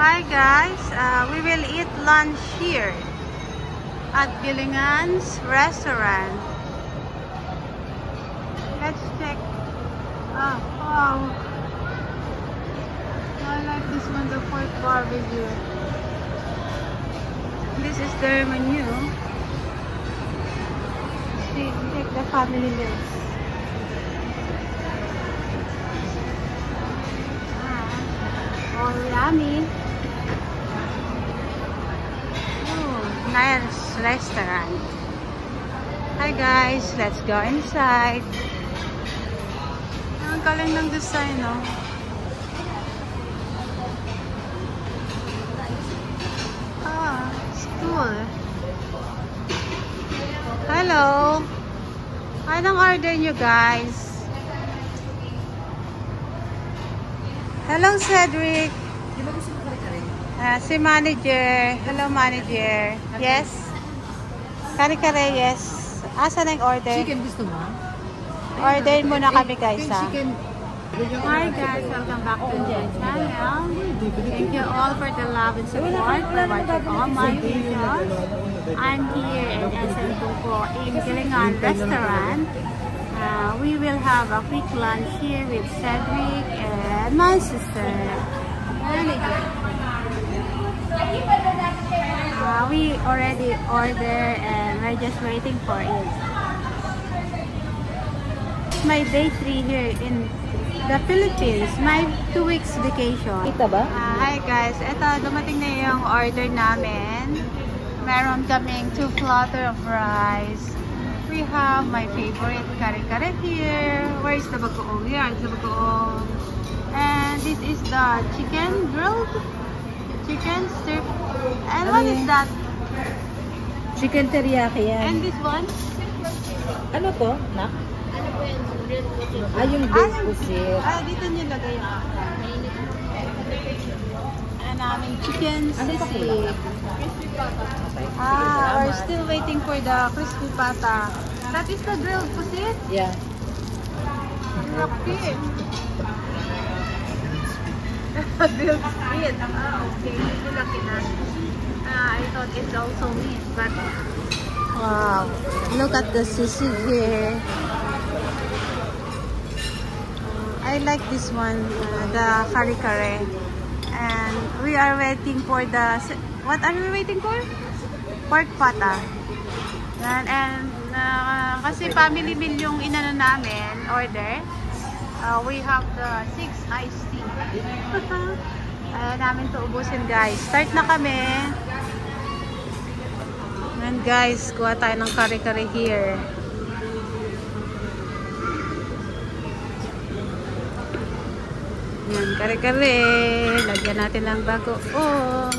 Hi guys, we will eat lunch here at Gilingan's restaurant. Let's check. Oh, wow. I like this one, the pork barbecue. This is their menu. See, take the family list. Oh, yummy. Oh, nice restaurant. Hi guys, let's go inside. Ang galing ng design, no? Ah, it's cool. Hello. Anong order nyo guys? Hello, Cedric. Si manager. Hello, manager. Yes? Kare-kare, yes. Asa na yung order? Chicken gusto mo? Order muna kami, guys, ha? Chicken. Hi, guys. Welcome back to my channel. Thank you all for the love and support for watching all my videos. I'm here in SM Buko in Gilingan Restaurant. We will have a quick lunch here with Cedric and my sister. We already ordered and we're just waiting for it. My day 3 here in the Philippines. My 2 weeks vacation. Kita ba? Hi guys, ito dumating na yung order namin. Meron kaming 2 platter of rice. We have my favorite kare-kare here. Where is the bagoong? Here is the bagoong. And this is the chicken grilled. Chicken strip. And what is that? Chicken teriyaki yan. And this one? Ano to? Nak? Yung grilled pusit. Dito nyo lagay yung and aming chicken sisig. We're still waiting for the crispy pata. That is the grilled pusit? Yeah. Laki. Grilled pusit. Okay. Medyo laki na. I thought it's also meat, but wow. Look at the sisig here. I like this one, the kare-kare. And we are waiting for the... What are we waiting for? Pork pata. And kasi family meal yung inano namin, order. We have the 6 iced tea. Ayaw namin to ubusin guys. Start na kami. And guys, kuha tayo ng kare-kare here. Yan, kare-kare. Lagyan natin ng bagoong.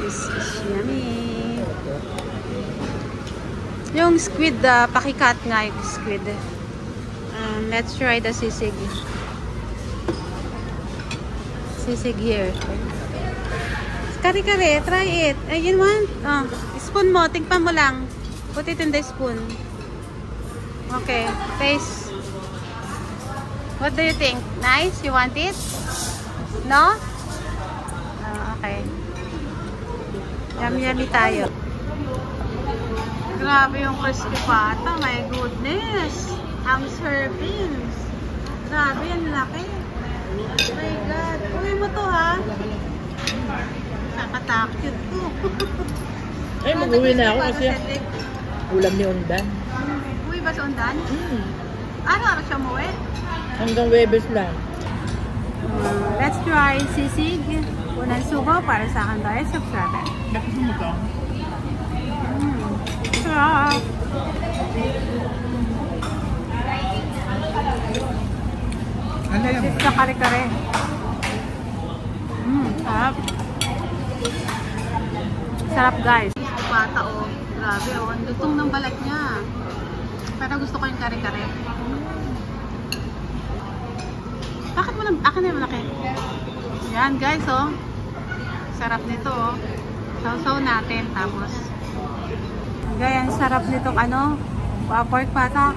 This is yummy. Yung squid, pakikat nga yung squid. Let's try the sisig. Sisig here. Kare-kare, try it. Ayun one. Spoon mo, tingpan mo lang. Put it in the spoon. Okay, taste. What do you think? Nice? You want it? No? Okay. Yummy tayo. Grabe yung crispy pata. My goodness. Ang servings. Grabe, ang laki. Oh my God. Uwi mo to ha. Nakatakot to. Ay, mag-uwi na ako kasi ulam ni Undan. Uwi ba sa Undan? Ano araw siya umuwi? Hanggang Webes lang. Let's try sisig. Unang subo para sa akin tayo. Subscribe. Sarap. This is the kare-kare. Sarap. Sarap guys. Pata oh. Grabe oh. Ang lutong ng balat niya. Pero gusto ko yung kare-kare. Bakit mo lang? Akin na yung malaki. Yan guys oh. Sarap nito oh. Sausaw natin. Tapos ganyan sarap nitong ano. Pork pata.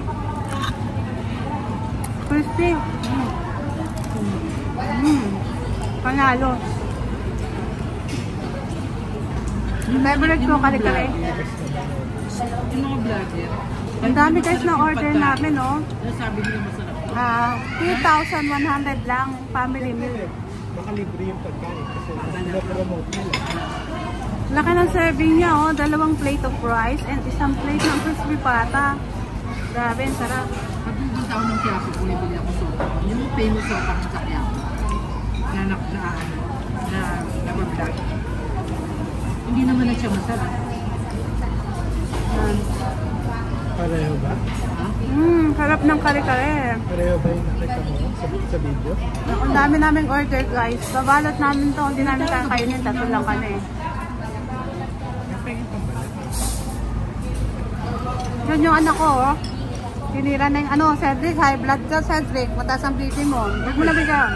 Crispy. Panalo. Favorite ko, kare-kare. Yung mga vlogger. Ang dami guys na order namin, no? Sabi nila masarap. 2,100 lang, family meal. Baka libre yung pagkain kasi promote nila. Laki ng serving niya, oh. 2 plate of rice and isang plate ng crispy pata. Grabe, ang sarap. Pag pupunta ako ng Quiapo, bumibili ako sopa. Yung famous sopa ng sa Quiapo. Na mag-vlog. Hindi naman na siya masarap. Pareho ba? Sarap ng kare-kare. Pareho ba yung nakita mo sa video? Ang dami naming order guys. Babalot namin to. Hindi namin kakainin. 3 lang kami. Yun yung anak ko, oh. Tinira na yung Cedric, high blood ka, Cedric. Mataas ang BP mo. Huwag mo nabigyan.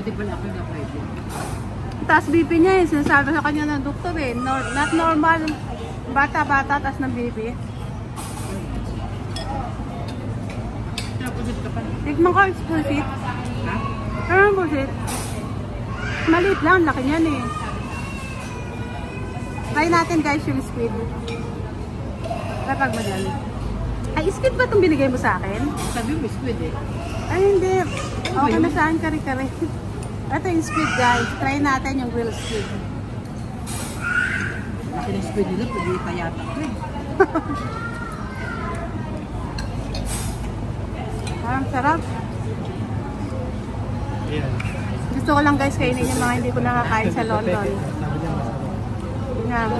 Buti pala ako na pwede. Taas BP niya eh. Sinasabi sa kanya ng doktor eh. Not normal. Bata-bata, taas ng BP. Napusit ka pa. Tikman ko, pusit. Ha? Pero ang pusit. Maliit lang, laki niyan eh. Try natin guys yung squid. Kapag mo dyan. Ay, squid ba itong binigay mo sa akin? Sabi mo, squid eh. Ay, hindi. Okay na saan kare-kare. Ito yung squid guys. Try natin yung grilled squid. Laki ng squid nila, pwede kayata ko eh. Parang sarap. Ayan. Gusto ko lang guys kainin yung mga hindi ko nakakain sa London. Sabi niya masarap. Yan.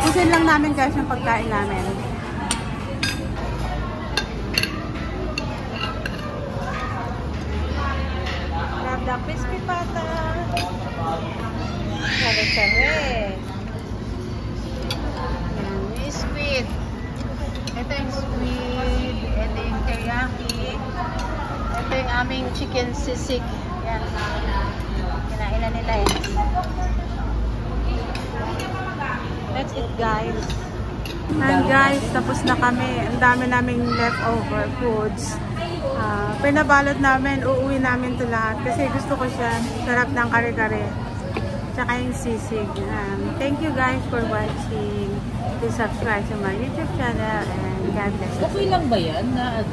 Pusin lang namin guys yung pagkain namin. Grab the crispy pata. Kare-kare. Yan, yung squid. Ito yung squid. Ito yung teriyaki. Ito yung aming chicken sisig. Yan. Kinain na nila eh. That's it guys. And guys, tapos na kami. Ang dami naming leftover foods. Pinabalot namin, uuwi namin ito lahat. Kasi gusto ko siya. Sarap ng kare-kare. Tsaka yung sisig. Thank you guys for watching. Please subscribe to my YouTube channel and God bless you. Okay lang ba yan na